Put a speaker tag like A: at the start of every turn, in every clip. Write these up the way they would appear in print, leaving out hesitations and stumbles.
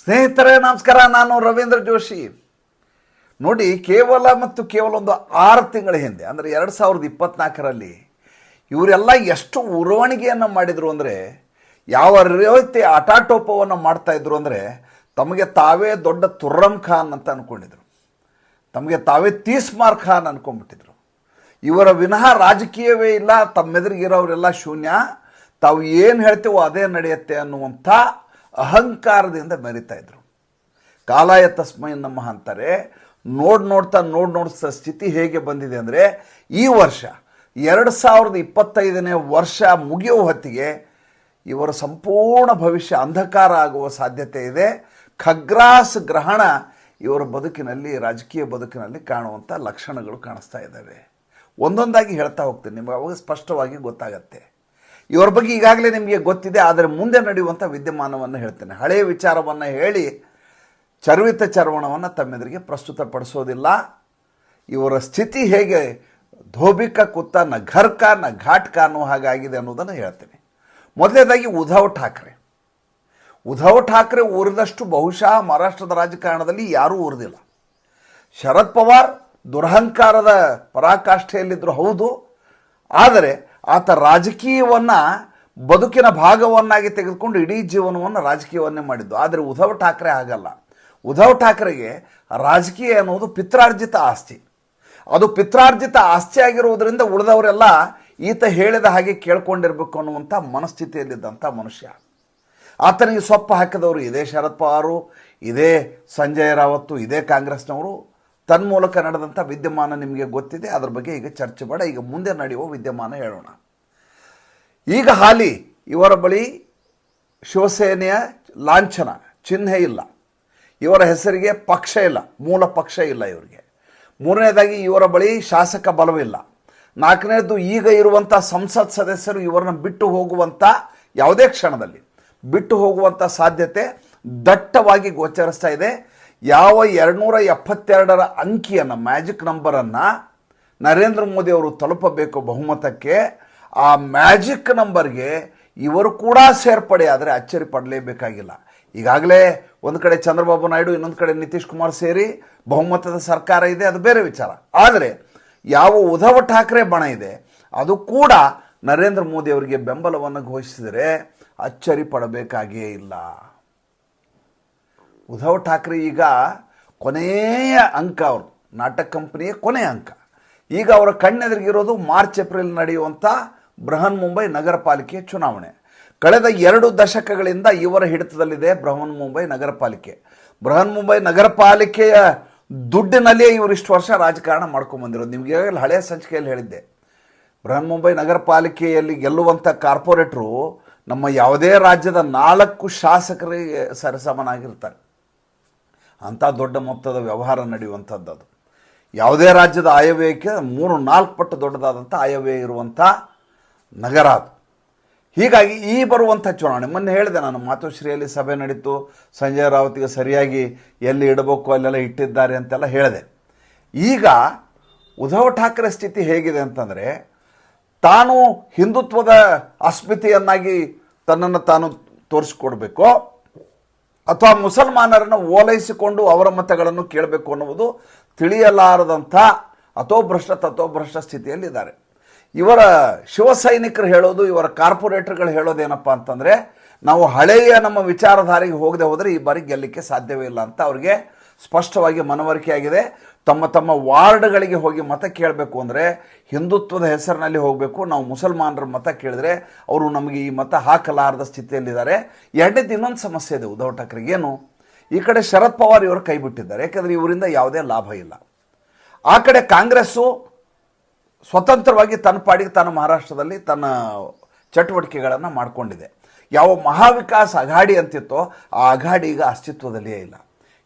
A: ಸ್ನೇಹಿತರೆ ನಮಸ್ಕಾರ. ನಾನು ರವೀಂದ್ರ ಜೋಶಿ. ನೋಡಿ, ಕೇವಲ ಒಂದು 6 ತಿಂಗಳ ಹಿಂದೆ ಅಂದರೆ 2024ರಲ್ಲಿ ಇವರೆಲ್ಲ ಎಷ್ಟು ಉರವಣಿಗೆಯನ್ನು ಮಾಡಿದರು ಅಂದರೆ, ಯಾವ ರೀತಿ ಆಟಾಟೋಪವನ್ನು ಮಾಡ್ತಾಯಿದ್ರು ಅಂದರೆ, ತಮಗೆ ತಾವೇ ದೊಡ್ಡ ತುರ್ರಮ್ ಖಾನ್ ಅಂತ ಅಂದ್ಕೊಂಡಿದ್ರು, ತಮಗೆ ತಾವೇ ತೀಸ್ಮಾರ್ ಖಾನ್ ಅಂದ್ಕೊಂಡ್ಬಿಟ್ಟಿದ್ರು. ಇವರ ವಿನಃ ರಾಜಕೀಯವೇ ಇಲ್ಲ, ತಮ್ಮೆದುರಿಗಿರೋರೆಲ್ಲ ಶೂನ್ಯ, ತಾವು ಏನು ಹೇಳ್ತೀವೋ ಅದೇ ನಡೆಯುತ್ತೆ ಅನ್ನುವಂಥ ಅಹಂಕಾರದಿಂದ ಮೆರಿತಾ ಇದ್ರು. ಕಾಲಾಯ ತಸ್ಮೈ ನಮಃ ಅಂತಾರೆ. ನೋಡ್ತಾ ಸ್ಥಿತಿ ಹೇಗೆ ಬಂದಿದೆ ಅಂದರೆ, ಈ ವರ್ಷ 2025ನೇ ವರ್ಷ ಮುಗಿಯುವ ಹೊತ್ತಿಗೆ ಇವರ ಸಂಪೂರ್ಣ ಭವಿಷ್ಯ ಅಂಧಕಾರ ಆಗುವ ಸಾಧ್ಯತೆ ಇದೆ. ಖಗ್ರಾಸ್ ಗ್ರಹಣ ಇವರ ಬದುಕಿನಲ್ಲಿ, ರಾಜಕೀಯ ಬದುಕಿನಲ್ಲಿ ಕಾಣುವಂಥ ಲಕ್ಷಣಗಳು ಕಾಣಿಸ್ತಾ ಇದ್ದಾವೆ. ಒಂದೊಂದಾಗಿ ಹೇಳ್ತಾ ಹೋಗ್ತೀನಿ, ನಿಮಗೆ ಅವಾಗ ಸ್ಪಷ್ಟವಾಗಿ ಗೊತ್ತಾಗತ್ತೆ. ಇವರ ಬಗ್ಗೆ ಈಗಾಗಲೇ ನಿಮಗೆ ಗೊತ್ತಿದೆ, ಆದರೆ ಮುಂದೆ ನಡೆಯುವಂಥ ವಿದ್ಯಮಾನವನ್ನು ಹೇಳ್ತೇನೆ. ಹಳೆಯ ವಿಚಾರವನ್ನು ಹೇಳಿ ಚರ್ವಿತ ಚರ್ವಣವನ್ನು ತಮ್ಮೆದುರಿಗೆ ಪ್ರಸ್ತುತಪಡಿಸೋದಿಲ್ಲ. ಇವರ ಸ್ಥಿತಿ ಹೇಗೆ ಧೋಬಿಕ ಕುತ್ತ ನ ಘರ್ಕ ನ ಘಾಟ್ಕ ಅನ್ನೋ ಹಾಗಾಗಿದೆ ಅನ್ನೋದನ್ನು ಹೇಳ್ತೇನೆ. ಮೊದಲನೇದಾಗಿ ಉದ್ಧವ್ ಠಾಕ್ರೆ ಊರಿದಷ್ಟು ಬಹುಶಃ ಮಹಾರಾಷ್ಟ್ರದ ರಾಜಕಾರಣದಲ್ಲಿ ಯಾರೂ ಊರಿದಿಲ್ಲ. ಶರದ್ ಪವಾರ್ ದುರಹಂಕಾರದ ಪರಾಕಾಷ್ಠೆಯಲ್ಲಿದ್ದರು, ಹೌದು, ಆದರೆ ಆತ ರಾಜಕೀಯವನ್ನು ಬದುಕಿನ ಭಾಗವನ್ನಾಗಿ ತೆಗೆದುಕೊಂಡು ಇಡೀ ಜೀವನವನ್ನು ರಾಜಕೀಯವನ್ನೇ ಮಾಡಿದ್ದು. ಆದರೆ ಉದ್ಧವ್ ಠಾಕ್ರೆ ಹಾಗಲ್ಲ. ಉದ್ಧವ್ ಠಾಕ್ರೆಗೆ ರಾಜಕೀಯ ಅನ್ನೋದು ಪಿತ್ರಾರ್ಜಿತ ಆಸ್ತಿ. ಅದು ಪಿತ್ರಾರ್ಜಿತ ಆಸ್ತಿ ಆಗಿರುವುದರಿಂದ ಉಳಿದವರೆಲ್ಲ ಈತ ಹೇಳಿದ ಹಾಗೆ ಕೇಳ್ಕೊಂಡಿರ್ಬೇಕು ಅನ್ನುವಂಥ ಮನಸ್ಥಿತಿಯಲ್ಲಿದ್ದಂಥ ಮನುಷ್ಯ. ಆತನಿಗೆ ಸೊಪ್ಪು ಹಾಕಿದವರು ಇದೇ ಶರದ್ ಪವಾರು, ಇದೇ ಸಂಜಯ್ ರಾವತ್ತು, ಇದೇ ಕಾಂಗ್ರೆಸ್ನವರು. ತನ್ಮೂಲಕ ನಡೆದಂಥ ವಿದ್ಯಮಾನ ನಿಮಗೆ ಗೊತ್ತಿದೆ. ಅದ್ರ ಬಗ್ಗೆ ಈಗ ಚರ್ಚೆ ಬೇಡ. ಈಗ ಮುಂದೆ ನಡೆಯುವ ವಿದ್ಯಮಾನ ಹೇಳೋಣ. ಈಗ ಹಾಲಿ ಇವರ ಬಳಿ ಶಿವಸೇನೆಯ ಲಾಂಛನ ಚಿಹ್ನೆ ಇಲ್ಲ, ಇವರ ಹೆಸರಿಗೆ ಪಕ್ಷ ಇಲ್ಲ, ಮೂಲ ಪಕ್ಷ ಇಲ್ಲ ಇವರಿಗೆ. ಮೂರನೇದಾಗಿ ಇವರ ಬಳಿ ಶಾಸಕ ಬಲವಿಲ್ಲ. ನಾಲ್ಕನೇದು, ಈಗ ಇರುವಂಥ ಸಂಸತ್ ಸದಸ್ಯರು ಇವರನ್ನು ಬಿಟ್ಟು ಹೋಗುವಂಥ, ಯಾವುದೇ ಕ್ಷಣದಲ್ಲಿ ಬಿಟ್ಟು ಹೋಗುವಂಥ ಸಾಧ್ಯತೆ ದಟ್ಟವಾಗಿ ಗೋಚರಿಸ್ತಾ ಇದೆ. ಯಾವ 272ರ ಅಂಕಿಯನ್ನು, ಮ್ಯಾಜಿಕ್ ನಂಬರನ್ನು ನರೇಂದ್ರ ಮೋದಿ ಅವರು ತಲುಪಬೇಕು ಬಹುಮತಕ್ಕೆ, ಆ ಮ್ಯಾಜಿಕ್ ನಂಬರ್ಗೆ ಇವರು ಕೂಡ ಸೇರ್ಪಡೆ ಆದರೆ ಅಚ್ಚರಿ ಪಡಲೇಬೇಕಾಗಿಲ್ಲ. ಈಗಾಗಲೇ ಒಂದು ಕಡೆ ಚಂದ್ರಬಾಬು ನಾಯ್ಡು, ಇನ್ನೊಂದು ಕಡೆ ನಿತೀಶ್ ಕುಮಾರ್ ಸೇರಿ ಬಹುಮತದ ಸರ್ಕಾರ ಇದೆ, ಅದು ಬೇರೆ ವಿಚಾರ. ಆದರೆ ಯಾವ ಉದ್ಧವ್ ಠಾಕ್ರೆ ಬಣ ಇದೆ ಅದು ಕೂಡ ನರೇಂದ್ರ ಮೋದಿ ಅವರಿಗೆ ಬೆಂಬಲವನ್ನು ಘೋಷಿಸಿದರೆ ಅಚ್ಚರಿ ಪಡಬೇಕಾಗಿಯೇ ಇಲ್ಲ. ಉದ್ಧವ್ ಠಾಕ್ರೆ ಈಗ ಕೊನೆಯ ಅಂಕ, ಅವರು ನಾಟಕ ಕಂಪನಿಯ ಕೊನೆಯ ಅಂಕ. ಈಗ ಅವರ ಕಣ್ಣೆದುರಿಗಿರೋದು ಮಾರ್ಚ್ ಏಪ್ರಿಲ್ ನಡೆಯುವಂಥ ಬೃಹನ್ ಮುಂಬೈ ನಗರ ಪಾಲಿಕೆಯ ಚುನಾವಣೆ. ಕಳೆದ 2 ದಶಕಗಳಿಂದ ಇವರ ಹಿಡಿತದಲ್ಲಿದೆ ಬೃಹನ್ ಮುಂಬೈ ನಗರ ಪಾಲಿಕೆ. ಬೃಹನ್ ಮುಂಬೈ ನಗರ ಪಾಲಿಕೆಯ ದುಡ್ಡಿನಲ್ಲಿಯೇ ಇವರು ಇಷ್ಟು ವರ್ಷ ರಾಜಕಾರಣ ಮಾಡ್ಕೊಂಡ್ಬಂದಿರೋದು. ನಿಮಗೆ ಹಳೆಯ ಸಂಚಿಕೆಯಲ್ಲಿ ಹೇಳಿದ್ದೆ, ಬೃಹನ್ ಮುಂಬೈ ನಗರ ಪಾಲಿಕೆಯಲ್ಲಿ ಗೆಲ್ಲುವಂಥ ಕಾರ್ಪೊರೇಟ್ರು ನಮ್ಮ ಯಾವುದೇ ರಾಜ್ಯದ 4 ಶಾಸಕರಿಗೆ ಸರಿಸಮನಾಗಿರ್ತಾರೆ. ಅಂಥ ದೊಡ್ಡ ಮೊತ್ತದ ವ್ಯವಹಾರ ನಡೆಯುವಂಥದ್ದು ಅದು. ಯಾವುದೇ ರಾಜ್ಯದ ಆಯವ್ಯಯಕ್ಕೆ 3-4 ಪಟ್ಟು ದೊಡ್ಡದಾದಂಥ ಆಯವ್ಯಯ ಇರುವಂಥ ನಗರ ಅದು. ಹೀಗಾಗಿ ಈ ಬರುವಂಥ ಚುನಾವಣೆ, ಮೊನ್ನೆ ಹೇಳಿದೆ ನಾನು, ಮಾತುಶ್ರೀಯಲ್ಲಿ ಸಭೆ ನಡೀತು, ಸಂಜಯ್ ರಾವತ್ಗೆ ಸರಿಯಾಗಿ ಎಲ್ಲಿ ಇಡಬೇಕು ಅಲ್ಲೆಲ್ಲ ಇಟ್ಟಿದ್ದಾರೆ ಅಂತೆಲ್ಲ ಹೇಳಿದೆ. ಈಗ ಉದ್ಧವ್ ಠಾಕ್ರೆ ಸ್ಥಿತಿ ಹೇಗಿದೆ ಅಂತಂದರೆ, ತಾನು ಹಿಂದುತ್ವದ ಅಸ್ಮಿತೆಯನ್ನಾಗಿ ತನ್ನನ್ನು ತಾನು ತೋರಿಸಿಕೊಡ್ಬೇಕು ಅಥವಾ ಮುಸಲ್ಮಾನರನ್ನು ಓಲೈಸಿಕೊಂಡು ಅವರ ಮತಗಳನ್ನು ಕೇಳಬೇಕು ಅನ್ನುವುದು ತಿಳಿಯಲಾರದಂಥ ತಥೋಭ್ರಷ್ಟ ಸ್ಥಿತಿಯಲ್ಲಿದ್ದಾರೆ. ಇವರ ಶಿವಸೈನಿಕರು ಹೇಳೋದು, ಇವರ ಕಾರ್ಪೊರೇಟರ್ಗಳು ಹೇಳೋದೇನಪ್ಪ ಅಂತಂದರೆ, ನಾವು ಹಳೆಯ ನಮ್ಮ ವಿಚಾರಧಾರೆಗೆ ಹೋಗದೆ ಹೋದರೆ ಈ ಬಾರಿ ಗೆಲ್ಲಲಿಕ್ಕೆ ಸಾಧ್ಯವೇ ಇಲ್ಲ ಅಂತ ಅವರಿಗೆ ಸ್ಪಷ್ಟವಾಗಿ ಮನವರಿಕೆ ಆಗಿದೆ. ತಮ್ಮ ವಾರ್ಡ್ಗಳಿಗೆ ಹೋಗಿ ಮತ ಕೇಳಬೇಕು ಅಂದರೆ ಹಿಂದುತ್ವದ ಹೆಸರಿನಲ್ಲಿ ಹೋಗಬೇಕು. ನಾವು ಮುಸಲ್ಮಾನರ ಮತ ಕೇಳಿದ್ರೆ ಅವರು ನಮಗೆ ಈ ಮತ ಹಾಕಲಾರದ ಸ್ಥಿತಿಯಲ್ಲಿದ್ದಾರೆ. ಎರಡನೇದು ಇನ್ನೊಂದು ಸಮಸ್ಯೆ ಇದೆ ಉದ್ಧವ್ ಠಾಕ್ರೆಗೆ. ಏನು, ಈ ಕಡೆ ಶರದ್ ಪವಾರ್ ಇವರು ಕೈ ಬಿಟ್ಟಿದ್ದಾರೆ, ಯಾಕೆಂದರೆ ಇವರಿಂದ ಯಾವುದೇ ಲಾಭ ಇಲ್ಲ. ಆ ಕಡೆ ಕಾಂಗ್ರೆಸ್ಸು ಸ್ವತಂತ್ರವಾಗಿ ತನ್ನ ಪಾಡಿಗೆ ತಾನು ಮಹಾರಾಷ್ಟ್ರದಲ್ಲಿ ತನ್ನ ಚಟುವಟಿಕೆಗಳನ್ನು ಮಾಡಿಕೊಂಡಿದೆ. ಯಾವ ಮಹಾವಿಕಾಸ್ ಅಘಾಡಿ ಅಂತಿತ್ತೋ ಆ ಅಘಾಡಿ ಈಗ ಅಸ್ತಿತ್ವದಲ್ಲಿಯೇ ಇಲ್ಲ.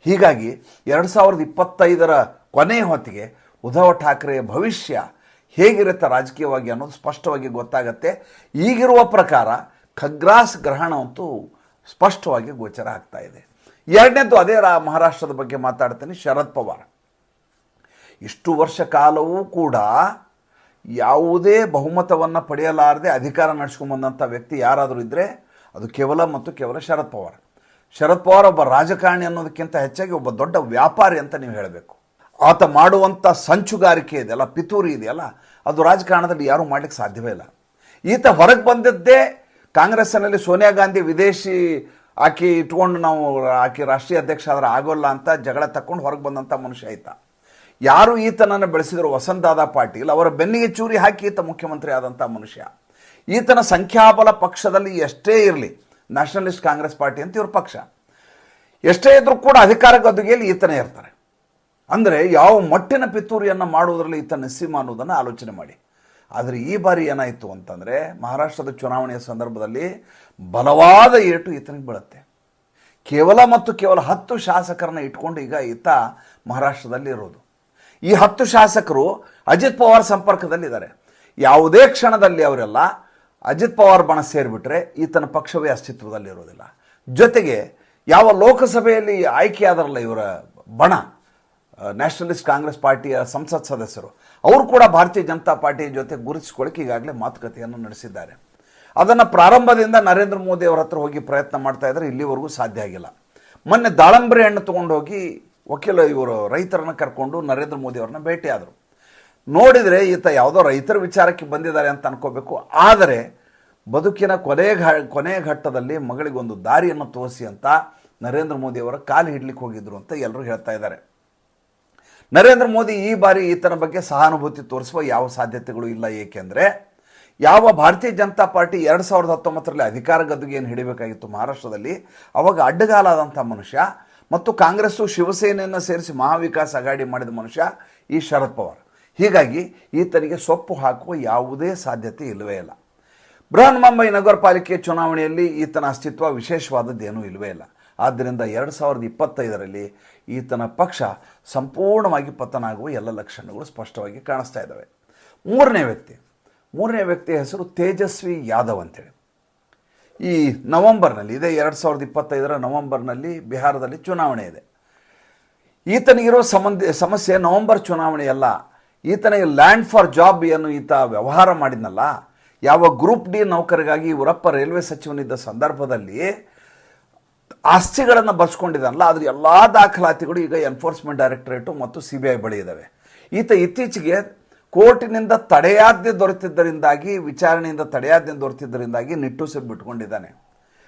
A: ಹೀಗಾಗಿ 2025ರ ಕೊನೆಯ ಹೊತ್ತಿಗೆ ಉದ್ಧವ್ ಠಾಕ್ರೆಯ ಭವಿಷ್ಯ ಹೇಗಿರುತ್ತೆ ರಾಜಕೀಯವಾಗಿ ಅನ್ನೋದು ಸ್ಪಷ್ಟವಾಗಿ ಗೊತ್ತಾಗತ್ತೆ. ಈಗಿರುವ ಪ್ರಕಾರ ಖಗ್ರಾಸ್ ಗ್ರಹಣ ಅಂತೂ ಸ್ಪಷ್ಟವಾಗಿ ಗೋಚರ ಆಗ್ತಾ ಇದೆ. ಎರಡನೇದು ಅದೇ ಮಹಾರಾಷ್ಟ್ರದ ಬಗ್ಗೆ ಮಾತಾಡ್ತೀನಿ. ಶರದ್ ಪವಾರ್ ಇಷ್ಟು ವರ್ಷ ಕಾಲವೂ ಕೂಡ ಯಾವುದೇ ಬಹುಮತವನ್ನು ಪಡೆಯಲಾರದೆ ಅಧಿಕಾರ ನಡೆಸ್ಕೊಂಡ್ಬಂದಂಥ ವ್ಯಕ್ತಿ ಯಾರಾದರೂ ಇದ್ದರೆ ಅದು ಕೇವಲ ಶರದ್ ಪವಾರ್. ಶರದ್ ಪವಾರ್ ಒಬ್ಬ ರಾಜಕಾರಣಿ ಅನ್ನೋದಕ್ಕಿಂತ ಹೆಚ್ಚಾಗಿ ಒಬ್ಬ ದೊಡ್ಡ ವ್ಯಾಪಾರಿ ಅಂತ ನೀವು ಹೇಳಬೇಕು. ಆತ ಮಾಡುವಂಥ ಸಂಚುಗಾರಿಕೆ ಇದೆಯಲ್ಲ, ಪಿತೂರಿ ಇದೆಯಲ್ಲ, ಅದು ರಾಜಕಾರಣದಲ್ಲಿ ಯಾರೂ ಮಾಡಲಿಕ್ಕೆ ಸಾಧ್ಯವೇ ಇಲ್ಲ. ಈತ ಹೊರಗೆ ಬಂದದ್ದೇ ಕಾಂಗ್ರೆಸ್ಸಿನಲ್ಲಿ ಸೋನಿಯಾ ಗಾಂಧಿ ವಿದೇಶಿ ಆಕೆ ಇಟ್ಕೊಂಡು ನಾವು ಆಕೆ ರಾಷ್ಟ್ರೀಯ ಅಧ್ಯಕ್ಷ ಆದ್ರೆ ಆಗೋಲ್ಲ ಅಂತ ಜಗಳ ತಕ್ಕೊಂಡು ಹೊರಗೆ ಬಂದಂಥ ಮನುಷ್ಯ ಈತ. ಯಾರು ಈತನನ್ನು ಬೆಳೆಸಿದ್ರು ವಸಂತ್ ದಾದಾ ಪಾಟೀಲ್, ಅವರ ಬೆನ್ನಿಗೆ ಚೂರಿ ಹಾಕಿ ಈತ ಮುಖ್ಯಮಂತ್ರಿ ಆದಂಥ ಮನುಷ್ಯ. ಈತನ ಸಂಖ್ಯಾಬಲ ಪಕ್ಷದಲ್ಲಿ ಎಷ್ಟೇ ಇರಲಿ, ನ್ಯಾಷನಲಿಸ್ಟ್ ಕಾಂಗ್ರೆಸ್ ಪಾರ್ಟಿ ಅಂತ ಇವ್ರ ಪಕ್ಷ, ಎಷ್ಟೇ ಇದ್ರೂ ಕೂಡ ಅಧಿಕಾರ ಗದ್ದುಗೆಯಲ್ಲಿ ಈತನೇ ಇರ್ತಾರೆ. ಅಂದರೆ ಯಾವ ಮಟ್ಟಿನ ಪಿತೂರಿಯನ್ನು ಮಾಡುವುದರಲ್ಲಿ ಈತ ನಸೀಮ ಅನ್ನೋದನ್ನು ಆಲೋಚನೆ ಮಾಡಿ. ಆದರೆ ಈ ಬಾರಿ ಏನಾಯಿತು ಅಂತಂದರೆ, ಮಹಾರಾಷ್ಟ್ರದ ಚುನಾವಣೆಯ ಸಂದರ್ಭದಲ್ಲಿ ಬಲವಾದ ಏಟು ಈತನಿಗೆ ಬೀಳುತ್ತೆ. ಕೇವಲ 10 ಶಾಸಕರನ್ನ ಇಟ್ಕೊಂಡು ಈಗ ಈತ ಮಹಾರಾಷ್ಟ್ರದಲ್ಲಿ ಇರೋದು. ಈ 10 ಶಾಸಕರು ಅಜಿತ್ ಪವಾರ್ ಸಂಪರ್ಕದಲ್ಲಿದ್ದಾರೆ. ಯಾವುದೇ ಕ್ಷಣದಲ್ಲಿ ಅವರೆಲ್ಲ ಅಜಿತ್ ಪವಾರ್ ಬಣ ಸೇರಿಬಿಟ್ರೆ ಈತನ ಪಕ್ಷವೇ ಅಸ್ತಿತ್ವದಲ್ಲಿರೋದಿಲ್ಲ. ಜೊತೆಗೆ ಯಾವ ಲೋಕಸಭೆಯಲ್ಲಿ ಆಯ್ಕೆಯಾದರಲ್ಲ ಇವರ ಬಣ, ನ್ಯಾಷನಲಿಸ್ಟ್ ಕಾಂಗ್ರೆಸ್ ಪಾರ್ಟಿಯ ಸಂಸತ್ ಸದಸ್ಯರು, ಅವರು ಕೂಡ ಭಾರತೀಯ ಜನತಾ ಪಾರ್ಟಿಯ ಜೊತೆ ಗುರುತಿಸ್ಕೊಳ್ಳಿಕ್ಕೆ ಈಗಾಗಲೇ ಮಾತುಕತೆಯನ್ನು ನಡೆಸಿದ್ದಾರೆ. ಅದನ್ನು ಪ್ರಾರಂಭದಿಂದ ನರೇಂದ್ರ ಮೋದಿ ಅವರ ಹತ್ರ ಹೋಗಿ ಪ್ರಯತ್ನ ಮಾಡ್ತಾ ಇದ್ದಾರೆ, ಇಲ್ಲಿವರೆಗೂ ಸಾಧ್ಯ ಆಗಿಲ್ಲ. ಮೊನ್ನೆ ದಾಳಂಬರಿ ಹಣ್ಣು ತೊಗೊಂಡು ಹೋಗಿ ಇವರು ರೈತರನ್ನು ಕರ್ಕೊಂಡು ನರೇಂದ್ರ ಮೋದಿ ಅವ್ರನ್ನ ಭೇಟಿಯಾದರು. ನೋಡಿದರೆ ಈತ ಯಾವುದೋ ರೈತರ ವಿಚಾರಕ್ಕೆ ಬಂದಿದ್ದಾರೆ ಅಂತ ಅನ್ಕೋಬೇಕು. ಆದರೆ ಬದುಕಿನ ಕೊನೆಯ ಘಟ್ಟದಲ್ಲಿ ಮಗಳಿಗೊಂದು ದಾರಿಯನ್ನು ತೋರಿಸಿ ಅಂತ ನರೇಂದ್ರ ಮೋದಿ ಅವರ ಕಾಲು ಹಿಡ್ಲಿಕ್ಕೆ ಹೋಗಿದ್ರು ಅಂತ ಎಲ್ಲರೂ ಹೇಳ್ತಾ ಇದ್ದಾರೆ. ನರೇಂದ್ರ ಮೋದಿ ಈ ಬಾರಿ ಈತನ ಬಗ್ಗೆ ಸಹಾನುಭೂತಿ ತೋರಿಸುವ ಯಾವ ಸಾಧ್ಯತೆಗಳು ಇಲ್ಲ. ಏಕೆಂದರೆ ಯಾವ ಭಾರತೀಯ ಜನತಾ ಪಾರ್ಟಿ 2019ರಲ್ಲಿ ಅಧಿಕಾರ ಗದ್ದುಗೆ ಏನು ಹಿಡಿಬೇಕಾಗಿತ್ತು ಮಹಾರಾಷ್ಟ್ರದಲ್ಲಿ, ಅವಾಗ ಅಡ್ಡಗಾಲಾದಂಥ ಮನುಷ್ಯ ಮತ್ತು ಕಾಂಗ್ರೆಸ್ಸು ಶಿವಸೇನೆಯನ್ನು ಸೇರಿಸಿ ಮಹಾವಿಕಾಸ್ ಅಘಾಡಿ ಮಾಡಿದ ಮನುಷ್ಯ ಈ ಶರದ್ ಪವಾರ್. ಹೀಗಾಗಿ ಈತನಿಗೆ ಸೊಪ್ಪು ಹಾಕುವ ಯಾವುದೇ ಸಾಧ್ಯತೆ ಇಲ್ಲವೇ ಇಲ್ಲ. ಬೃಹನ್ ಮುಂಬೈ ನಗರ ಪಾಲಿಕೆ ಚುನಾವಣೆಯಲ್ಲಿ ಈತನ ಅಸ್ತಿತ್ವ ವಿಶೇಷವಾದದ್ದೇನೂ ಇಲ್ಲವೇ ಇಲ್ಲ. ಆದ್ದರಿಂದ 2025ರಲ್ಲಿ ಈತನ ಪಕ್ಷ ಸಂಪೂರ್ಣವಾಗಿ ಪತನ ಆಗುವ ಎಲ್ಲ ಲಕ್ಷಣಗಳು ಸ್ಪಷ್ಟವಾಗಿ ಕಾಣಿಸ್ತಾ ಇದ್ದಾವೆ. ಮೂರನೇ ವ್ಯಕ್ತಿ ಹೆಸರು ತೇಜಸ್ವಿ ಯಾದವ್ ಅಂತೇಳಿ. ಈ ನವೆಂಬರ್ನಲ್ಲಿ, ಇದೇ 2025ರ ನವೆಂಬರ್ನಲ್ಲಿ ಬಿಹಾರದಲ್ಲಿ ಚುನಾವಣೆ ಇದೆ. ಈತನಿಗಿರೋ ಸಮಸ್ಯೆ ನವೆಂಬರ್ ಚುನಾವಣೆಯಲ್ಲ, ಈತನಿಗೆ ಲ್ಯಾಂಡ್ ಫಾರ್ ಜಾಬ್ ಏನು ಈತ ವ್ಯವಹಾರ ಮಾಡಿದ್ನಲ್ಲ, ಯಾವ ಗ್ರೂಪ್ ಡಿ ನೌಕರಿಗಾಗಿ ಇವರಪ್ಪ ರೈಲ್ವೆ ಸಚಿವನಿದ್ದ ಸಂದರ್ಭದಲ್ಲಿ ಆಸ್ತಿಗಳನ್ನು ಬರ್ಸ್ಕೊಂಡಿದ್ದಾನಲ್ಲ, ಅದ್ರ ಎಲ್ಲ ದಾಖಲಾತಿಗಳು ಈಗ ಎನ್ಫೋರ್ಸ್ಮೆಂಟ್ ಡೈರೆಕ್ಟರೇಟು ಮತ್ತು CBI ಬಳಿ ಇದ್ದಾವೆ. ಈತ ಇತ್ತೀಚೆಗೆ ಕೋರ್ಟಿನಿಂದ ವಿಚಾರಣೆಯಿಂದ ತಡೆಯಾಜ್ಞೆ ದೊರೆತಿದ್ದರಿಂದಾಗಿ ನಿಟ್ಟುಸಿ ಬಿಟ್ಕೊಂಡಿದ್ದಾನೆ.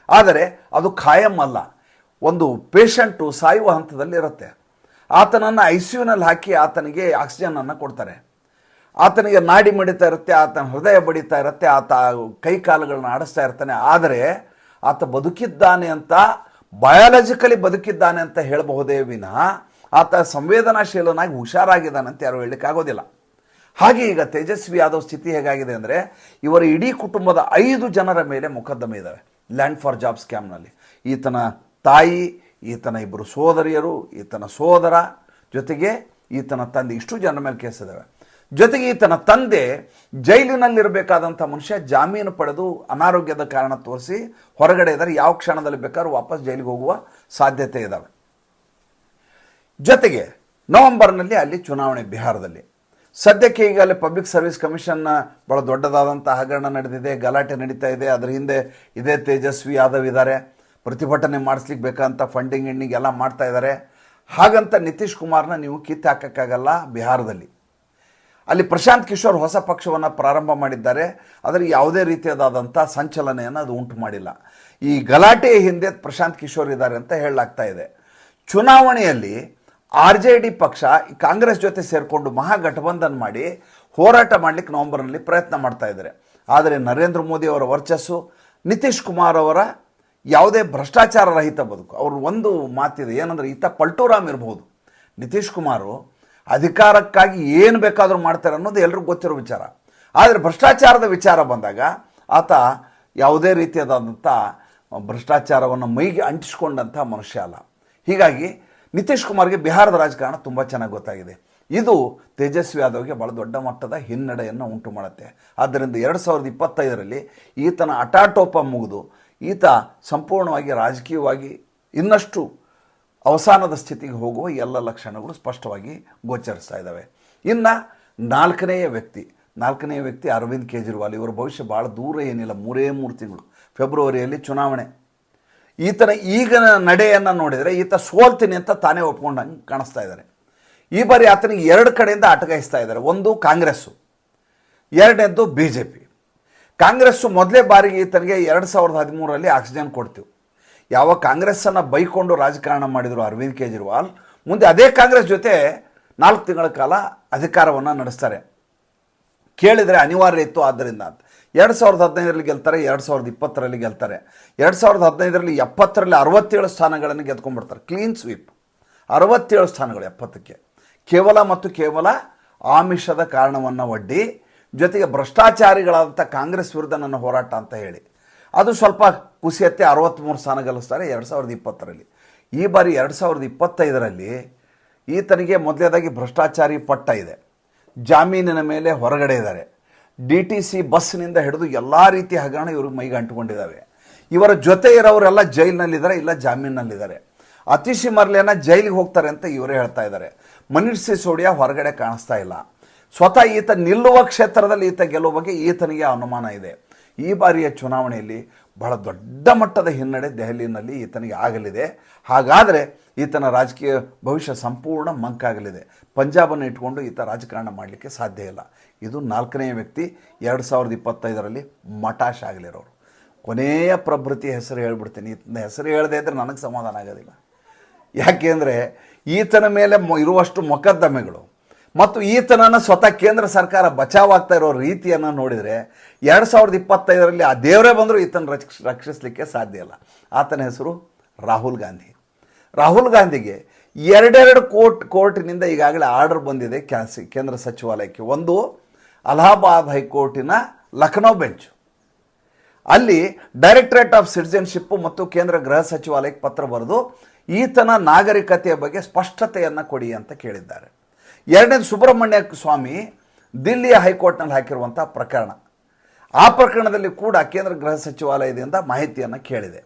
A: ಆದರೆ ಅದು ಖಾಯಂ ಅಲ್ಲ. ಒಂದು ಪೇಷಂಟು ಸಾಯುವ ಹಂತದಲ್ಲಿ ಇರುತ್ತೆ. ಆತನನ್ನು ICUನಲ್ಲಿ ಹಾಕಿ ಆತನಿಗೆ ಆಕ್ಸಿಜನನ್ನು ಕೊಡ್ತಾರೆ. ಆತನಿಗೆ ನಾಡಿ ಮಿಡಿತಾ ಇರುತ್ತೆ, ಆತನ ಹೃದಯ ಬಡಿತಾ ಇರುತ್ತೆ, ಆತ ಕೈ ಕಾಲುಗಳನ್ನ ಆಡಿಸ್ತಾ ಇರ್ತಾನೆ. ಆದರೆ ಆತ ಬದುಕಿದ್ದಾನೆ ಅಂತ, ಬಯಾಲಜಿಕಲಿ ಬದುಕಿದ್ದಾನೆ ಅಂತ ಹೇಳಬಹುದೇ ವಿನಃ ಆತ ಸಂವೇದನಾಶೀಲನಾಗಿ ಹುಷಾರಾಗಿದ್ದಾನೆ ಅಂತ ಯಾರು ಹೇಳಲಿಕ್ಕಾಗೋದಿಲ್ಲ. ಹಾಗೆ ಈಗ ತೇಜಸ್ವಿ ಯಾದವ್ ಸ್ಥಿತಿ ಹೇಗಾಗಿದೆ ಅಂದರೆ, ಇವರ ಇಡೀ ಕುಟುಂಬದ 5 ಜನರ ಮೇಲೆ ಮೊಕದ್ದಮೆ ಇದ್ದಾವೆ ಲ್ಯಾಂಡ್ ಫಾರ್ ಜಾಬ್ ಸ್ಕ್ಯಾಮ್ನಲ್ಲಿ. ಈತನ ತಾಯಿ, ಈತನ 2 ಸೋದರಿಯರು, ಈತನ ಸೋದರ, ಜೊತೆಗೆ ಈತನ ತಂದೆ, ಇಷ್ಟು ಜನರ ಮೇಲೆ ಕೇಸ್ ಇದ್ದಾವೆ. ಜೊತೆಗೆ ಈತನ ತಂದೆ ಜೈಲಿನಲ್ಲಿರಬೇಕಾದಂಥ ಮನುಷ್ಯ ಜಾಮೀನು ಪಡೆದು ಅನಾರೋಗ್ಯದ ಕಾರಣ ತೋರಿಸಿ ಹೊರಗಡೆ ಇದ್ದಾರೆ. ಯಾವ ಕ್ಷಣದಲ್ಲಿ ಬೇಕಾದ್ರೂ ವಾಪಸ್ ಜೈಲಿಗೆ ಹೋಗುವ ಸಾಧ್ಯತೆ ಇದ್ದಾವೆ. ಜೊತೆಗೆ ನವೆಂಬರ್ನಲ್ಲಿ ಅಲ್ಲಿ ಚುನಾವಣೆ ಬಿಹಾರದಲ್ಲಿ. ಸದ್ಯಕ್ಕೆ ಈಗ ಅಲ್ಲಿ ಪಬ್ಲಿಕ್ ಸರ್ವಿಸ್ ಕಮಿಷನ್ನ ಭಾಳ ದೊಡ್ಡದಾದಂಥ ಹಗರಣ ನಡೆದಿದೆ, ಗಲಾಟೆ ನಡೀತಾ ಇದೆ. ಅದರ ಹಿಂದೆ ಇದೇ ತೇಜಸ್ವಿ ಯಾದವ್ ಇದ್ದಾರೆ. ಪ್ರತಿಭಟನೆ ಮಾಡಿಸ್ಲಿಕ್ಕೆ ಬೇಕಂತ ಫಂಡಿಂಗ್ ಎಲ್ಲ ಮಾಡ್ತಾ ಇದ್ದಾರೆ. ಹಾಗಂತ ನಿತೀಶ್ ಕುಮಾರ್ನ ನೀವು ಕಿತ್ತು ಹಾಕೋಕ್ಕಾಗಲ್ಲ. ಬಿಹಾರದಲ್ಲಿ ಅಲ್ಲಿ ಪ್ರಶಾಂತ್ ಕಿಶೋರ್ ಹೊಸ ಪಕ್ಷವನ್ನು ಪ್ರಾರಂಭ ಮಾಡಿದ್ದಾರೆ. ಆದರೆ ಯಾವುದೇ ರೀತಿಯಾದಂಥ ಸಂಚಲನೆಯನ್ನು ಅದು ಉಂಟು ಮಾಡಿಲ್ಲ. ಈ ಗಲಾಟೆಯ ಹಿಂದೆ ಪ್ರಶಾಂತ್ ಕಿಶೋರ್ ಇದ್ದಾರೆ ಅಂತ ಹೇಳಲಾಗ್ತಾ ಇದೆ. ಚುನಾವಣೆಯಲ್ಲಿ RJD ಪಕ್ಷ ಕಾಂಗ್ರೆಸ್ ಜೊತೆ ಸೇರಿಕೊಂಡು ಮಹಾಗಠಬಂಧನ್ ಮಾಡಿ ಹೋರಾಟ ಮಾಡಲಿಕ್ಕೆ ನವೆಂಬರ್ನಲ್ಲಿ ಪ್ರಯತ್ನ ಮಾಡ್ತಾ ಇದ್ದಾರೆ. ಆದರೆ ನರೇಂದ್ರ ಮೋದಿ ಅವರ ವರ್ಚಸ್ಸು, ನಿತೀಶ್ ಕುಮಾರ್ ಅವರ ಯಾವುದೇ ಭ್ರಷ್ಟಾಚಾರ ರಹಿತ ಬದುಕು. ಅವರು ಒಂದು ಮಾತಿದೆ, ಏನಂದರೆ ಈತ ಪಲ್ಟೂರಾಮ್ ಇರಬಹುದು, ನಿತೀಶ್ ಕುಮಾರು ಅಧಿಕಾರಕ್ಕಾಗಿ ಏನು ಬೇಕಾದರೂ ಮಾಡ್ತಾರೆ ಅನ್ನೋದು ಎಲ್ರಿಗೂ ಗೊತ್ತಿರೋ ವಿಚಾರ. ಆದರೆ ಭ್ರಷ್ಟಾಚಾರದ ವಿಚಾರ ಬಂದಾಗ ಆತ ಯಾವುದೇ ರೀತಿಯಾದಂಥ ಭ್ರಷ್ಟಾಚಾರವನ್ನು ಮೈಗೆ ಅಂಟಿಸ್ಕೊಂಡಂಥ ಮನುಷ್ಯ ಅಲ್ಲ. ಹೀಗಾಗಿ ನಿತೀಶ್ ಕುಮಾರ್ಗೆ ಬಿಹಾರದ ರಾಜಕಾರಣ ತುಂಬ ಚೆನ್ನಾಗಿ ಗೊತ್ತಾಗಿದೆ. ಇದು ತೇಜಸ್ವಿ ಯಾದವ್ಗೆ ಭಾಳ ದೊಡ್ಡ ಮಟ್ಟದ ಹಿನ್ನಡೆಯನ್ನು ಉಂಟು ಮಾಡುತ್ತೆ. ಆದ್ದರಿಂದ 2025ರಲ್ಲಿ ಈತನ ಅಟಾಟೋಪ ಮುಗಿದು ಈತ ಸಂಪೂರ್ಣವಾಗಿ ರಾಜಕೀಯವಾಗಿ ಇನ್ನಷ್ಟು ಅವಸಾನದ ಸ್ಥಿತಿಗೆ ಹೋಗುವ ಎಲ್ಲ ಲಕ್ಷಣಗಳು ಸ್ಪಷ್ಟವಾಗಿ ಗೋಚರಿಸ್ತಾ ಇದ್ದಾವೆ. ಇನ್ನು ನಾಲ್ಕನೆಯ ವ್ಯಕ್ತಿ ಅರವಿಂದ್ ಕೇಜ್ರಿವಾಲ್. ಇವರ ಭವಿಷ್ಯ ಭಾಳ ದೂರ ಏನಿಲ್ಲ, 3 ತಿಂಗಳು. ಫೆಬ್ರವರಿಯಲ್ಲಿ ಚುನಾವಣೆ. ಈತನ ಈಗಿನ ನಡೆಯನ್ನು ನೋಡಿದರೆ ಈತ ಸೋಲ್ತೀನಿ ಅಂತ ತಾನೇ ಒಪ್ಕೊಂಡಂಗೆ ಕಾಣಿಸ್ತಾ ಇದ್ದಾರೆ. ಈ ಬಾರಿ ಆತನಿಗೆ ಎರಡು ಕಡೆಯಿಂದ ಅಟಕಾಯಿಸ್ತಾ ಇದ್ದಾರೆ. ಒಂದು ಕಾಂಗ್ರೆಸ್ಸು, ಎರಡನೇದ್ದು BJP. ಕಾಂಗ್ರೆಸ್ಸು ಮೊದಲೇ ಬಾರಿಗೆ ಈತನಿಗೆ 2013ರಲ್ಲಿ ಆಕ್ಸಿಜನ್ ಕೊಡ್ತೀವಿ. ಯಾವ ಕಾಂಗ್ರೆಸ್ಸನ್ನು ಬೈಕೊಂಡು ರಾಜಕಾರಣ ಮಾಡಿದರು ಅರವಿಂದ್ ಕೇಜ್ರಿವಾಲ್, ಮುಂದೆ ಅದೇ ಕಾಂಗ್ರೆಸ್ ಜೊತೆ 4 ತಿಂಗಳ ಕಾಲ ಅಧಿಕಾರವನ್ನು ನಡೆಸ್ತಾರೆ. ಕೇಳಿದರೆ ಅನಿವಾರ್ಯ ಇತ್ತು ಆದ್ದರಿಂದ ಅಂತ. 2015ರಲ್ಲಿ ಗೆಲ್ತಾರೆ, 2020ರಲ್ಲಿ ಗೆಲ್ತಾರೆ. 2015ರಲ್ಲಿ 70ರಲ್ಲಿ 67 ಸ್ಥಾನಗಳನ್ನು ಗೆದ್ಕೊಂಡ್ಬಿಡ್ತಾರೆ. ಕ್ಲೀನ್ ಸ್ವೀಪ್, 67 ಸ್ಥಾನಗಳು 70ಕ್ಕೆ. ಕೇವಲ ಮತ್ತು ಕೇವಲ ಆಮಿಷದ ಕಾರಣವನ್ನು ಒಡ್ಡಿ, ಜೊತೆಗೆ ಭ್ರಷ್ಟಾಚಾರಿಗಳಾದಂಥ ಕಾಂಗ್ರೆಸ್ ವಿರುದ್ಧ ನನ್ನ ಹೋರಾಟ ಅಂತ ಹೇಳಿ ಅದು ಸ್ವಲ್ಪ ಕುಸಿಯತ್ತೆ. 63 ಸ್ಥಾನ ಗೆಲ್ಲಿಸ್ತಾರೆ 2020ರಲ್ಲಿ. ಈ ಬಾರಿ 2025ರಲ್ಲಿ ಈತನಿಗೆ ಮೊದಲೇದಾಗಿ ಭ್ರಷ್ಟಾಚಾರಿ ಪಟ್ಟ ಇದೆ, ಜಾಮೀನಿನ ಮೇಲೆ ಹೊರಗಡೆ ಇದ್ದಾರೆ. DTC ಬಸ್ನಿಂದ ಹಿಡಿದು ಎಲ್ಲ ರೀತಿಯ ಹಗರಣ ಇವ್ರಿಗೆ ಮೈಗೆ ಅಂಟುಕೊಂಡಿದ್ದಾವೆ. ಇವರ ಜೊತೆ ಇರೋರೆಲ್ಲ ಜೈಲಿನಲ್ಲಿದ್ದಾರೆ, ಇಲ್ಲ ಜಾಮೀನಿನಲ್ಲಿದ್ದಾರೆ. ಅತಿಶಿ ಮರ್ಲೇನ ಜೈಲಿಗೆ ಹೋಗ್ತಾರೆ ಅಂತ ಇವರೇ ಹೇಳ್ತಾ ಇದ್ದಾರೆ. ಮನೀಶ್ ಸಿಸೋಡಿಯಾ ಹೊರಗಡೆ ಕಾಣಿಸ್ತಾ ಇಲ್ಲ. ಸ್ವತಃ ಈತ ನಿಲ್ಲುವ ಕ್ಷೇತ್ರದಲ್ಲಿ ಈತ ಗೆಲ್ಲುವ ಬಗ್ಗೆ ಈತನಿಗೆ ಅನುಮಾನ ಇದೆ. ಈ ಬಾರಿಯ ಚುನಾವಣೆಯಲ್ಲಿ ಬಹಳ ದೊಡ್ಡ ಮಟ್ಟದ ಹಿನ್ನಡೆ ದೆಹಲಿಯಲ್ಲಿ ಈತನಿಗೆ ಆಗಲಿದೆ. ಹಾಗಾದರೆ ಈತನ ರಾಜಕೀಯ ಭವಿಷ್ಯ ಸಂಪೂರ್ಣ ಮಂಕಾಗಲಿದೆ. ಪಂಜಾಬನ್ನು ಇಟ್ಕೊಂಡು ಈತ ರಾಜಕಾರಣ ಮಾಡಲಿಕ್ಕೆ ಸಾಧ್ಯ ಇಲ್ಲ. ಇದು 4ನೇ ವ್ಯಕ್ತಿ 2025ರಲ್ಲಿ ಮಟಾಶ್ ಆಗಲಿರೋರು. ಕೊನೆಯ ಪ್ರಭೃತಿ ಹೆಸರು ಹೇಳ್ಬಿಡ್ತೀನಿ. ಈತನ ಹೆಸರು ಹೇಳದೇ ಇದ್ದರೆ ನನಗೆ ಸಮಾಧಾನ ಆಗೋದಿಲ್ಲ. ಯಾಕೆಂದರೆ ಈತನ ಮೇಲೆ ಇರುವಷ್ಟು ಮೊಕದ್ದಮೆಗಳು ಮತ್ತು ಈತನನ್ನು ಸ್ವತಃ ಕೇಂದ್ರ ಸರ್ಕಾರ ಬಚಾವಾಗ್ತಾ ಇರೋ ರೀತಿಯನ್ನು ನೋಡಿದರೆ 2025ರಲ್ಲಿ ಆ ದೇವರೇ ಬಂದರೂ ಈತನ ರಕ್ಷಿಸಲಿಕ್ಕೆ ಸಾಧ್ಯ ಇಲ್ಲ. ಆತನ ಹೆಸರು ರಾಹುಲ್ ಗಾಂಧಿ. ರಾಹುಲ್ ಗಾಂಧಿಗೆ 2 ಕೋರ್ಟಿನಿಂದ ಈಗಾಗಲೇ ಆರ್ಡರ್ ಬಂದಿದೆ ಕೇಂದ್ರ ಸಚಿವಾಲಯಕ್ಕೆ. ಒಂದು ಅಲಹಾಬಾದ್ ಹೈಕೋರ್ಟಿನ ಲಖನೌ ಬೆಂಚ್, ಅಲ್ಲಿ ಡೈರೆಕ್ಟರೇಟ್ ಆಫ್ ಸಿಟಿಜನ್ಶಿಪ್ ಮತ್ತು ಕೇಂದ್ರ ಗೃಹ ಸಚಿವಾಲಯಕ್ಕೆ ಪತ್ರ ಬರೆದು ಈತನ ನಾಗರಿಕತೆಯ ಬಗ್ಗೆ ಸ್ಪಷ್ಟತೆಯನ್ನು ಕೊಡಿ ಅಂತ ಕೇಳಿದ್ದಾರೆ. ಎರಡನೇದು ಸುಬ್ರಹ್ಮಣ್ಯ ಸ್ವಾಮಿ ದಿಲ್ಲಿಯ ಹೈಕೋರ್ಟ್ನಲ್ಲಿ ಹಾಕಿರುವಂಥ ಪ್ರಕರಣ. ಆ ಪ್ರಕರಣದಲ್ಲಿ ಕೂಡ ಕೇಂದ್ರ ಗೃಹ ಸಚಿವಾಲಯದಿಂದ ಮಾಹಿತಿಯನ್ನು ಕೇಳಿದೆ.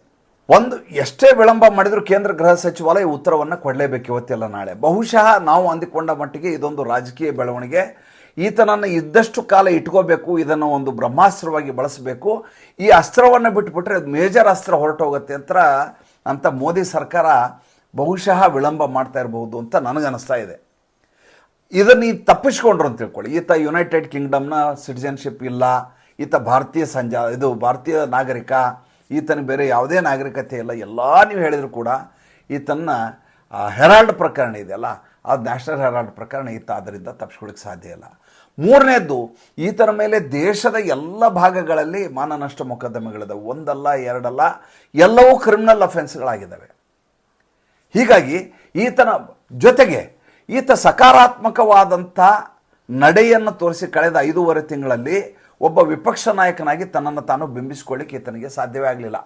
A: ಒಂದು ಎಷ್ಟೇ ವಿಳಂಬ ಮಾಡಿದರೂ ಕೇಂದ್ರ ಗೃಹ ಸಚಿವಾಲಯ ಉತ್ತರವನ್ನು ಕೊಡಲೇಬೇಕು ಇವತ್ತೆಲ್ಲ ನಾಳೆ. ಬಹುಶಃ ನಾವು ಅಂದುಕೊಂಡ ಮಟ್ಟಿಗೆ ಇದೊಂದು ರಾಜಕೀಯ ಬೆಳವಣಿಗೆ. ಈತನನ್ನು ಇದ್ದಷ್ಟು ಕಾಲ ಇಟ್ಕೋಬೇಕು, ಇದನ್ನು ಒಂದು ಬ್ರಹ್ಮಾಸ್ತ್ರವಾಗಿ ಬಳಸಬೇಕು. ಈ ಅಸ್ತ್ರವನ್ನು ಬಿಟ್ಟುಬಿಟ್ರೆ ಅದು ಮೇಜರ್ ಅಸ್ತ್ರ ಹೊರಟೋಗುತ್ತೆ ಅಂತ ಮೋದಿ ಸರ್ಕಾರ ಬಹುಶಃ ವಿಳಂಬ ಮಾಡ್ತಾ ಇರಬಹುದು ಅಂತ ನನಗನ್ನಿಸ್ತಾ ಇದೆ. ಇದನ್ನು ಈ ತಪ್ಪಿಸ್ಕೊಂಡ್ರು ಅಂತ ತಿಳ್ಕೊಳ್ಳಿ. ಈತ ಯುನೈಟೆಡ್ ಕಿಂಗ್ಡಮ್ನ ಸಿಟಿಜನ್ಶಿಪ್ ಇಲ್ಲ, ಈತ ಭಾರತೀಯ ನಾಗರಿಕ, ಈತನಿಗೆ ಬೇರೆ ಯಾವುದೇ ನಾಗರಿಕತೆ ಇಲ್ಲ, ಎಲ್ಲ ನೀವು ಹೇಳಿದ್ರು ಕೂಡ ಈತನ ಹೆರಾಲ್ಡ್ ಪ್ರಕರಣ ಇದೆಯಲ್ಲ, ಅದು ನ್ಯಾಷನಲ್ ಹೆರಾಲ್ಡ್ ಪ್ರಕರಣ, ಈತ ಅದರಿಂದ ತಪ್ಪಿಸ್ಕೊಳ್ಳಿಕ್ಕೆ ಸಾಧ್ಯ ಇಲ್ಲ. ಮೂರನೇದ್ದು, ಈತನ ಮೇಲೆ ದೇಶದ ಎಲ್ಲ ಭಾಗಗಳಲ್ಲಿ ಮಾನನಷ್ಟ ಮೊಕದ್ದಮೆಗಳಿದ್ದಾವೆ. ಒಂದಲ್ಲ ಎರಡಲ್ಲ, ಎಲ್ಲವೂ ಕ್ರಿಮಿನಲ್ ಅಫೆನ್ಸ್ಗಳಾಗಿದ್ದಾವೆ. ಹೀಗಾಗಿ ಈತನ ಜೊತೆಗೆ ಈತ ಸಕಾರಾತ್ಮಕವಾದಂಥ ನಡೆಯನ್ನು ತೋರಿಸಿ ಕಳೆದ 5.5 ತಿಂಗಳಲ್ಲಿ ಒಬ್ಬ ವಿಪಕ್ಷ ನಾಯಕನಾಗಿ ತನ್ನನ್ನು ತಾನು ಬಿಂಬಿಸಿಕೊಳ್ಳಿಕ್ಕೆ ಈತನಿಗೆ ಸಾಧ್ಯವೇ ಆಗಲಿಲ್ಲ.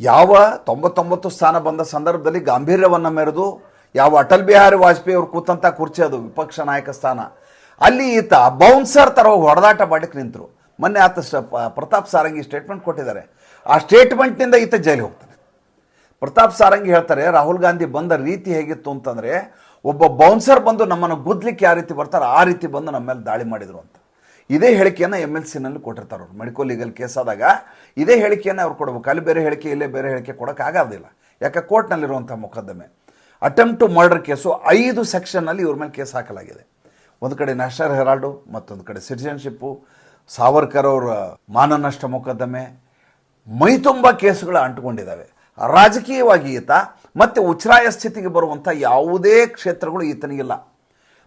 A: ಯಾವ 99 ಸ್ಥಾನ ಬಂದ ಸಂದರ್ಭದಲ್ಲಿ ಗಾಂಭೀರ್ಯವನ್ನು ಮೆರೆದು ಯಾವ ಅಟಲ್ ಬಿಹಾರಿ ವಾಜಪೇಯಿ ಅವರು ಕೂತಂಥ ಕುರ್ಚಿ ಅದು ವಿಪಕ್ಷ ನಾಯಕ ಸ್ಥಾನ, ಅಲ್ಲಿ ಈತ ಬೌನ್ಸರ್ ಥರ ಹೊಡೆದಾಟ ಮಾಡಲಿಕ್ಕೆ ನಿಂತರು. ಮೊನ್ನೆ ಆತ ಪ್ರತಾಪ್ ಸಾರಂಗಿ ಸ್ಟೇಟ್ಮೆಂಟ್ ಕೊಟ್ಟಿದ್ದಾರೆ. ಆ ಸ್ಟೇಟ್ಮೆಂಟ್ನಿಂದ ಈತ ಜೈಲಿಗೆ ಹೋಗ್ತಾನೆ. ಪ್ರತಾಪ್ ಸಾರಂಗಿ ಹೇಳ್ತಾರೆ, ರಾಹುಲ್ ಗಾಂಧಿ ಬಂದ ರೀತಿ ಹೇಗಿತ್ತು ಅಂತಂದರೆ, ಒಬ್ಬ ಬೌನ್ಸರ್ ಬಂದು ನಮ್ಮನ್ನು ಗುದ್ದಲಿಕ್ಕೆ ಯಾವ ರೀತಿ ಬರ್ತಾರೆ ಆ ರೀತಿ ಬಂದು ನಮ್ಮ ಮೇಲೆ ದಾಳಿ ಮಾಡಿದರು ಅಂತ. ಇದೇ ಹೇಳಿಕೆಯನ್ನು MLC-ನಲ್ಲಿ ಕೊಟ್ಟಿರ್ತಾರೆ ಅವರು. ಮೆಡಿಕೋ ಲೀಗಲ್ ಕೇಸ್ ಆದಾಗ ಇದೇ ಹೇಳಿಕೆಯನ್ನು ಅವ್ರು ಕೊಡಬೇಕು. ಅಲ್ಲಿ ಬೇರೆ ಹೇಳಿಕೆ, ಇಲ್ಲೇ ಬೇರೆ ಹೇಳಿಕೆ ಕೊಡೋಕ್ಕಾಗೋದಿಲ್ಲ. ಯಾಕೆ ಕೋರ್ಟ್ನಲ್ಲಿರುವಂಥ ಮೊಕದ್ದಮೆ. ಅಟೆಂಪ್ಟ್ ಟು ಮರ್ಡರ್ ಕೇಸು 5 ಸೆಕ್ಷನ್ನಲ್ಲಿ ಇವ್ರ ಮೇಲೆ ಕೇಸ್ ಹಾಕಲಾಗಿದೆ. ಒಂದು ಕಡೆ ನ್ಯಾಷನಲ್ ಹೆರಾಲ್ಡು, ಮತ್ತೊಂದು ಕಡೆ ಸಿಟಿಜನ್ಶಿಪ್ಪು, ಸಾವರ್ಕರ್ ಅವರ ಮಾನನಷ್ಟ ಮೊಕದ್ದಮೆ, ಮೈತುಂಬ ಕೇಸುಗಳು ಅಂಟುಕೊಂಡಿದ್ದಾವೆ. ರಾಜಕೀಯವಾಗಿ ಈತ ಮತ್ತೆ ಉಚ್ಛ್ರಾಯ ಸ್ಥಿತಿಗೆ ಬರುವಂಥ ಯಾವುದೇ ಕ್ಷೇತ್ರಗಳು ಈತನಿಗಿಲ್ಲ.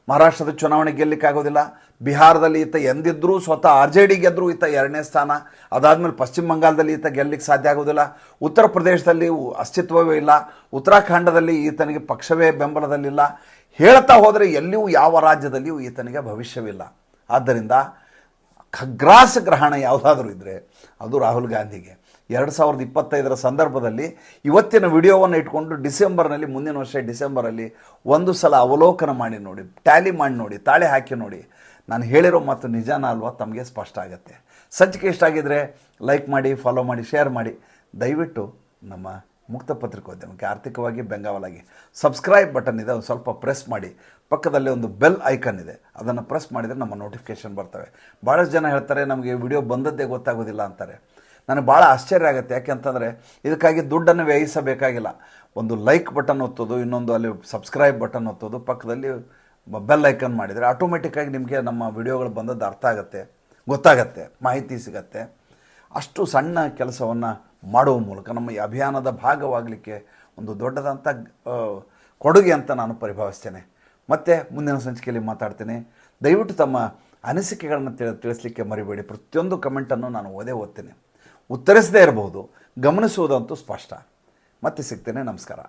A: ಮಹಾರಾಷ್ಟ್ರದ ಚುನಾವಣೆ ಗೆಲ್ಲಕ್ಕಾಗೋದಿಲ್ಲ. ಬಿಹಾರದಲ್ಲಿ ಈತ ಎಂದಿದ್ರೂ ಸ್ವತಃ RJD ಗೆದ್ದರೂ ಈತ 2ನೇ ಸ್ಥಾನ. ಅದಾದಮೇಲೆ ಪಶ್ಚಿಮ ಬಂಗಾಳದಲ್ಲಿ ಈತ ಗೆಲ್ಲಕ್ಕೆ ಸಾಧ್ಯ ಆಗೋದಿಲ್ಲ. ಉತ್ತರ ಪ್ರದೇಶದಲ್ಲಿ ಅಸ್ತಿತ್ವವೇ ಇಲ್ಲ. ಉತ್ತರಾಖಂಡದಲ್ಲಿ ಈತನಿಗೆ ಪಕ್ಷವೇ ಬೆಂಬಲದಲ್ಲಿಲ್ಲ. ಹೇಳ್ತಾ ಹೋದರೆ ಎಲ್ಲಿಯೂ ಯಾವ ರಾಜ್ಯದಲ್ಲಿಯೂ ಈತನಿಗೆ ಭವಿಷ್ಯವಿಲ್ಲ. ಆದ್ದರಿಂದ ಖಗ್ರಾಸ ಗ್ರಹಣ ಯಾವುದಾದ್ರೂ ಇದ್ದರೆ ಅದು ರಾಹುಲ್ ಗಾಂಧಿಗೆ. 2025ರ ಸಂದರ್ಭದಲ್ಲಿ ಇವತ್ತಿನ ವಿಡಿಯೋವನ್ನು ಇಟ್ಕೊಂಡು ಡಿಸೆಂಬರ್ನಲ್ಲಿ, ಮುಂದಿನ ವರ್ಷ ಡಿಸೆಂಬರಲ್ಲಿ ಒಂದು ಸಲ ಅವಲೋಕನ ಮಾಡಿ ನೋಡಿ, ಟ್ಯಾಲಿ ಮಾಡಿ ನೋಡಿ, ತಾಳೆ ಹಾಕಿ ನೋಡಿ. ನಾನು ಹೇಳಿರೋ ಮಾತು ನಿಜಾನ ಅಲ್ವಾ ತಮಗೆ ಸ್ಪಷ್ಟ ಆಗುತ್ತೆ. ಸಂಚಿಕೆ ಇಷ್ಟ ಆಗಿದ್ದರೆ ಲೈಕ್ ಮಾಡಿ, ಫಾಲೋ ಮಾಡಿ, ಶೇರ್ ಮಾಡಿ. ದಯವಿಟ್ಟು ನಮ್ಮ ಮುಕ್ತ ಪತ್ರಿಕೋದ್ಯಮಕ್ಕೆ ಆರ್ಥಿಕವಾಗಿ ಬೆಂಗಾವಲಾಗಿ ಸಬ್ಸ್ಕ್ರೈಬ್ ಬಟನ್ ಇದೆ, ಒಂದು ಸ್ವಲ್ಪ ಪ್ರೆಸ್ ಮಾಡಿ. ಪಕ್ಕದಲ್ಲಿ ಒಂದು ಬೆಲ್ ಐಕನ್ ಇದೆ, ಅದನ್ನು ಪ್ರೆಸ್ ಮಾಡಿದರೆ ನಮ್ಮ ನೋಟಿಫಿಕೇಷನ್ ಬರ್ತವೆ. ಭಾಳಷ್ಟು ಜನ ಹೇಳ್ತಾರೆ ನಮಗೆ ವಿಡಿಯೋ ಬಂದದ್ದೇ ಗೊತ್ತಾಗೋದಿಲ್ಲ ಅಂತಾರೆ. ನನಗೆ ಭಾಳ ಆಶ್ಚರ್ಯ ಆಗುತ್ತೆ. ಯಾಕೆಂತಂದರೆ ಇದಕ್ಕಾಗಿ ದುಡ್ಡನ್ನು ವ್ಯಯಿಸಬೇಕಾಗಿಲ್ಲ. ಒಂದು ಲೈಕ್ ಬಟನ್ ಒತ್ತೋದು, ಇನ್ನೊಂದು ಅಲ್ಲಿ ಸಬ್ಸ್ಕ್ರೈಬ್ ಬಟನ್ ಒತ್ತೋದು, ಪಕ್ಕದಲ್ಲಿ ಬೆಲ್ ಐಕನ್ ಮಾಡಿದರೆ ಆಟೋಮೆಟಿಕ್ಕಾಗಿ ನಿಮಗೆ ನಮ್ಮ ವಿಡಿಯೋಗಳು ಬಂದದ್ದು ಅರ್ಥ ಆಗುತ್ತೆ, ಗೊತ್ತಾಗತ್ತೆ, ಮಾಹಿತಿ ಸಿಗತ್ತೆ. ಅಷ್ಟು ಸಣ್ಣ ಕೆಲಸವನ್ನು ಮಾಡುವ ಮೂಲಕ ನಮ್ಮ ಈ ಅಭಿಯಾನದ ಭಾಗವಾಗಲಿಕ್ಕೆ ಒಂದು ದೊಡ್ಡದಂಥ ಕೊಡುಗೆ ಅಂತ ನಾನು ಪರಿಭಾವಿಸ್ತೇನೆ. ಮತ್ತೆ ಮುಂದಿನ ಸಂಚಿಕೆಯಲ್ಲಿ ಮಾತಾಡ್ತೇನೆ. ದಯವಿಟ್ಟು ತಮ್ಮ ಅನಿಸಿಕೆಗಳನ್ನು ತಿಳಿಸಲಿಕ್ಕೆ ಮರಿಬೇಡಿ. ಪ್ರತಿಯೊಂದು ಕಮೆಂಟನ್ನು ನಾನು ಓದ್ತೇನೆ. ಉತ್ತರಿಸದೇ ಇರಬಹುದು, ಗಮನಿಸುವುದಂತೂ ಸ್ಪಷ್ಟ. ಮತ್ತೆ ಸಿಗ್ತೇನೆ. ನಮಸ್ಕಾರ.